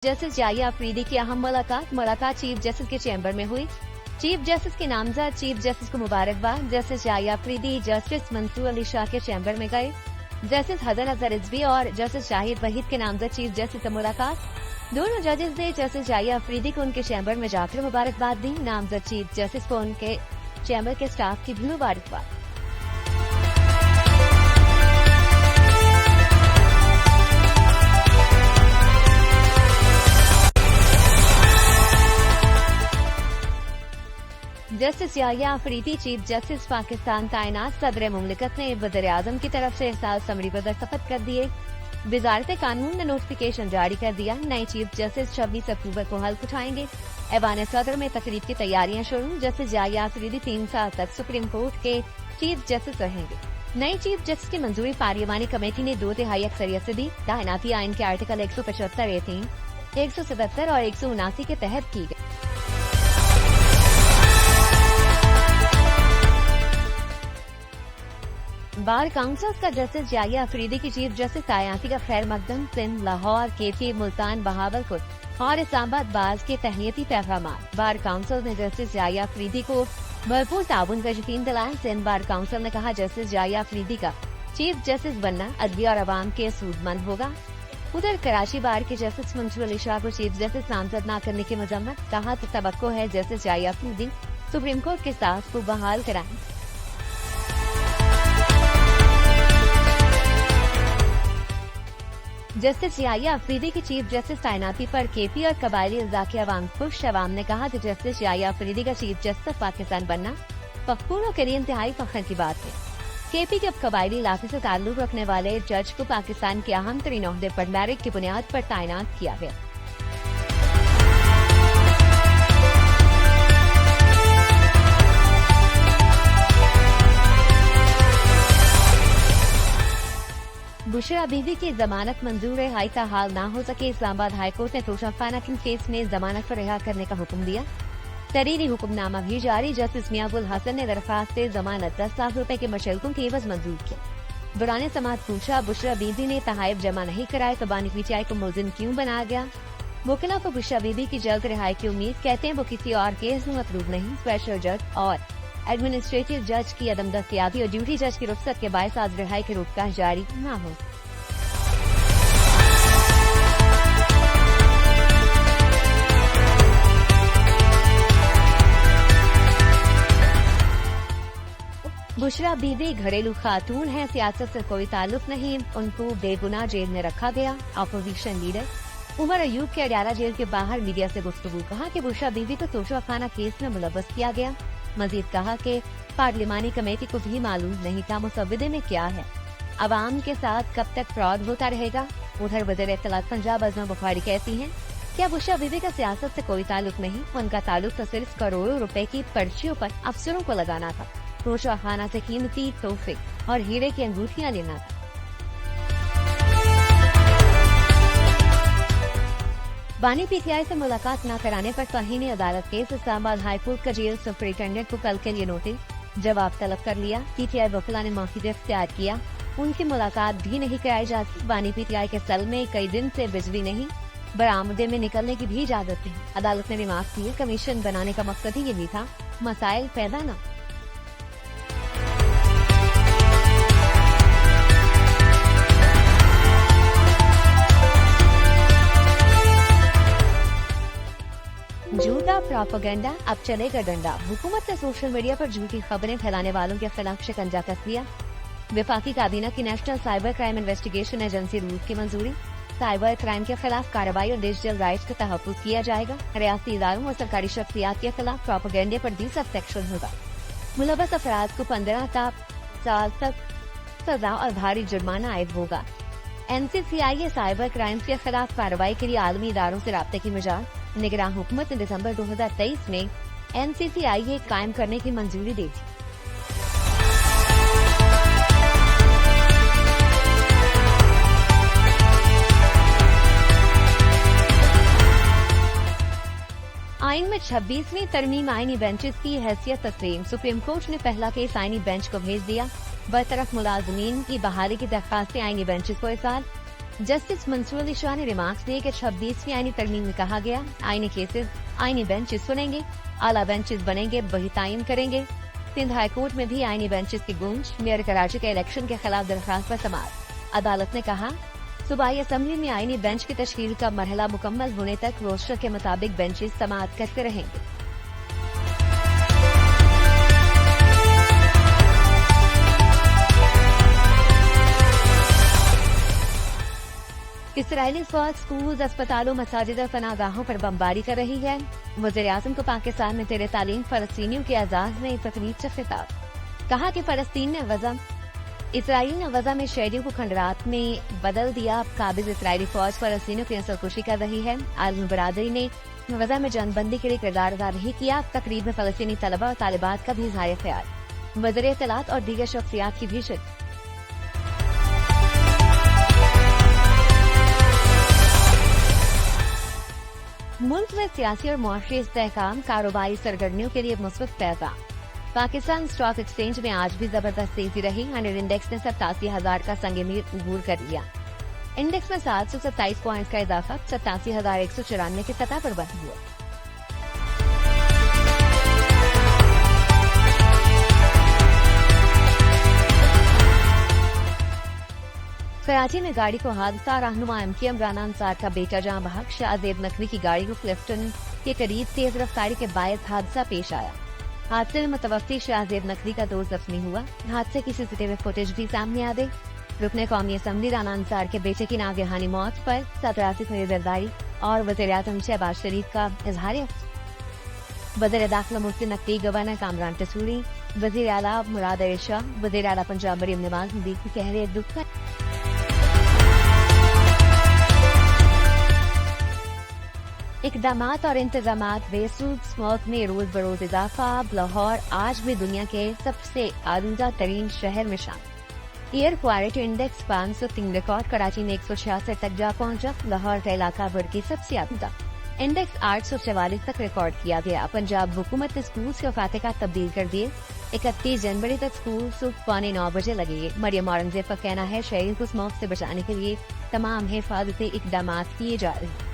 Justice Yahya Afridi की अहम मुलाकात चीफ जस्टिस के चैम्बर में हुई। चीफ जस्टिस के नामजद चीफ जस्टिस को मुबारकबाद। जस्टिस जाहिया अफरीदी जस्टिस मंसूर अली शाह के चैम्बर में गए। जस्टिस हसन अजहर रिजवी और जस्टिस शाहिद वहीद के नामजद चीफ जस्टिस से मुलाकात। दोनों जजेस ने जस्टिस जाहिया अफरीदी को उनके चैम्बर में जाकर मुबारकबाद दी। नामजद चीफ जस्टिस को उनके चैम्बर के स्टाफ की भी मुबारकबाद। Justice Yahya Afridi chief justice Pakistan तैनात सदर मुमलिकत ने वज़ीर आज़म की तरफ से एहसास समरी पर दस्तखत कर दिए। वजारत कानून ने नोटिफिकेशन जारी कर दिया। नए चीफ जस्टिस 26 अक्टूबर को हल्फ उठाएंगे। ऐवान सदर में तकरीब की तैयारियां शुरू। जस्टिस जाहिया अफरीदी 3 साल तक सुप्रीम कोर्ट के चीफ जस्टिस रहेंगे। नई चीफ जस्टिस की मंजूरी पार्लियामानी कमेटी ने 2/3 अक्सरियत से दी। तैनाती आइन के आर्टिकल 175, 177 और 179 के तहत की गई। बार काउंसिल का जस्टिस जाहिया अफरीदी की चीफ जस्टिस तैनाती का खैर मकदम सिंध, लाहौर, केटी, मुल्तान, बहावलपुर और इस्लामाबाद बाज के तहनीती पैगाम। बार काउंसिल ने जस्टिस जाहिया अफरीदी को भरपूर ताउन का यकीन दिलाया। सिंध बार काउंसिल ने कहा जस्टिस जाहिया अफरीदी का चीफ जस्टिस बनना अदली और अवाम के सूदमंद होगा। उधर कराची बार के जस्टिस मंसूर अली शाह को चीफ जस्टिस नामजद न करने की मजम्मत। कहा तो तवक्को है justice Yahya Afridi supreme court के स्टाफ को बहाल कराएं। जस्टिस जाहिया अफरीदी की चीफ जस्टिस तैनाती पर केपी और कबायली अज़ा के अवाम खुश। अवाम ने कहा कि जस्टिस जाहिया अफरीदी का चीफ जस्टिस पाकिस्तान बनना फख्र के लिए इंतहाई फख्र की बात है। केपी के अब कबायली इलाके से ताल्लुक रखने वाले जज को पाकिस्तान के अहम तरीन ओहदे पर मेरिट की बुनियाद पर तैनात किया गया। बुशरा बीबी की जमानत मंजूर हाई का हाल ना हो सके। इस्लामाबाद हाईकोर्ट ने तोशाखाना के केस में जमानत पर रिहा करने का हुक्म दिया। तहरीरी हुक्मनामा भी जारी। जस्टिस मियाबुल हसन ने दरखास्त जमानत 10 लाख रुपए के मशल्कों के एवज मंजूर किया। दौरान समाअत पूछा बुशरा बीबी ने तहाइफ जमा नहीं कराए तो बानी पीटीआई को मुलजिम क्यों बनाया गया। वकीला को बुशरा बीबी की जल्द रिहाई की उम्मीद। कहते हैं वो किसी और केस में मतलूब नहीं। स्पेशल जज और एडमिनिस्ट्रेटिव जज की अदम दस्तियाबी और ड्यूटी जज की रुख्सत के बायस आज रिहाई के रोकथाम जारी न हो। बुशरा बीबी घरेलू खातून है, सियासत से कोई ताल्लुक नहीं। उनको बेगुनाह जेल में रखा गया। अपोजिशन लीडर उमर अयूब के अडयाला जेल के बाहर मीडिया से गुफ्तगू। कहा कि बुशरा बीबी को तोशाखाना केस में मुलव्वस किया गया। मजीद कहा कि पार्लियामानी कमेटी को भी मालूम नहीं था मुसव्विदे में क्या है। अवाम के साथ कब तक फ्रॉड होता रहेगा। उधर वज़ीर इत्तलात पंजाब अज़मा बुखारी कहती हैं क्या बुशरा बीबी का सियासत से कोई ताल्लुक नहीं। उनका ताल्लुक तो सिर्फ करोड़ों रुपए की पर्चियों पर अफसरों को लगाना था। तोशाखाना से कीमती तोहफे और हीरे की अंगूठियां लेना था। बानी पीटीआई से मुलाकात न कराने पर तौहीन अदालत केस। इस्लामाबाद हाईकोर्ट का जेल सुपरिटेंडेंट को कल के लिए नोटिस जवाब तलब कर लिया। पीटीआई वकीला ने मौखिक इख्तियार किया। उनकी मुलाकात भी नहीं कराई जाती। बानी पीटीआई के सेल में कई दिन से बिजली नहीं, बरामदे में निकलने की भी इजाजत नहीं। अदालत ने रिमार्क किए कमीशन बनाने का मकसद ही यही था मसाइल पैदा न। झूठा प्रोपेगेंडा अब चलेगा डंडा। हुकूमत ने सोशल मीडिया पर झूठी खबरें फैलाने वालों के खिलाफ शिकंजा कस दिया। वफाकी काबीना की national cyber crime investigation agency रूस की मंजूरी। साइबर क्राइम के खिलाफ कार्रवाई और डिजिटल राइट्स का तहफ़्फ़ुज़ किया जाएगा। रियासती इदारों और सरकारी शख्सियात के खिलाफ प्रोपेगेंडे पर भी सब सेक्शन होगा। मुलव्वस अफराद को 15 साल तक सजा और भारी जुर्माना आयद होगा। NCCI साइबर क्राइम्स के खिलाफ कार्रवाई के लिए आलमी इदारों से राब्ते की मिजाज। निगरान हुकूमत ने दिसंबर 2023 में NCCI कायम करने की मंजूरी दी थी। आइन में 26वीं तरमीम आइनी बेंचेस की हैसियत तस्लीम। सुप्रीम कोर्ट ने पहला केस आइनी बेंच को भेज दिया। बरतरफ मुलाजमीन की बहाली की दरखास्तें आइनी बेंचेस को इरसाल। जस्टिस मंसूर अली शाह ने रिमार्क्स दिए कि 26वीं आईनी तरमीम में कहा गया आईनी केसेस आईनी बेंचेस सुनेंगे, आला बेंचेस बनेंगे, वही तायन करेंगे। सिंध हाई कोर्ट में भी आईनी बेंचेस की गूंज। मेयर कराची के इलेक्शन के खिलाफ दरख्वास्त पर समाअत। अदालत ने कहा सूबाई असम्बली में आईनी बेंच की तश्कील का मरहला मुकम्मल होने तक रोस्टर के मुताबिक बेंचेस समाअत करते रहेंगे। इसराइली फौज स्कूल, अस्पतालों, मसाजिद और पनाहगाहों पर बमबारी कर रही है। वज़ीर-ए-आज़म को पाकिस्तान में तेरे तालीम फलस्तीनियों के एजाज में तकरीब से खिताब। कहा कि फलस्तीन ने वज़ा इसराइल ने वज़ा में शहरियों को खंडरात में बदल दिया। काबिज इसराइली फौज फलस्तीनियों की नस्लकुशी कर रही है। आलमी बरादरी ने वज़ा में जनबंदी के लिए किरदार अदा नहीं किया। तकरीब में फलस्तीनी तलबा और तालिबात का भी इज़हार ख्याल। वज़ीर इत्तलात और दीगर शख्सियात की भी शिरकत। मुल्क में सियासी और मुआशी इस्तेहकाम, कारोबारी सरगर्मियों के लिए मुस्बत पैगाम। पाकिस्तान स्टॉक एक्सचेंज में आज भी जबरदस्त तेजी रही। हंड्रेड इंडेक्स ने 87,000 का संग-ए-मीर अबूर कर लिया। इंडेक्स में 727 पॉइंट का इजाफा 87,194 की सतह पर बंद हुआ। कराची में गाड़ी को हादसा, रहनुमा MKM राना अंसार का बेटा जान बहक। शाहजेब नकवी की गाड़ी को क्लिफ्टन के करीब तेज रफ्तारी के बायस हादसा पेश आया। हादसे में मुतवफ्फी शाहजेब नकवी का दोस्त जख्मी हुआ। हादसे की CCTV फुटेज भी सामने आ गई। रुकने कौमी असम्बली राना अंसार के बेटे की नागहानी मौत पर सदरासी को जरदारी और वज़ीर-ए-आज़म शहबाज शरीफ का इजहार। वज़ीर दाखिला मुफ्ती नकवी, गवर्नर कामरान टसूरी, वज़ीर आला मुराद एरशा, वज़ीर आला पंजाब मरियम नवाज नबी की कह रहे दुख का इकदामात और इंतजामात। बेसूद स्मॉग में रोज बरोज इजाफा। लाहौर आज भी दुनिया के सबसे आलूदा तरीन शहर में शामिल। Air quality index 503 record. Karachi में 166 तक जा पहुंचा। लाहौर का इलाका बढ़ के सबसे आलूदा। इंडेक्स 844 तक रिकॉर्ड किया गया। पंजाब हुकूमत ने स्कूल के औकात का तब्दील कर दिए। 31 जनवरी तक स्कूल सुबह 8:45 बजे लगेंगे। मरियम औरंगजेब का कहना है शहरी को स्मॉग से बचाने के लिए तमाम हिफाजती इकदाम किए जा रहे हैं।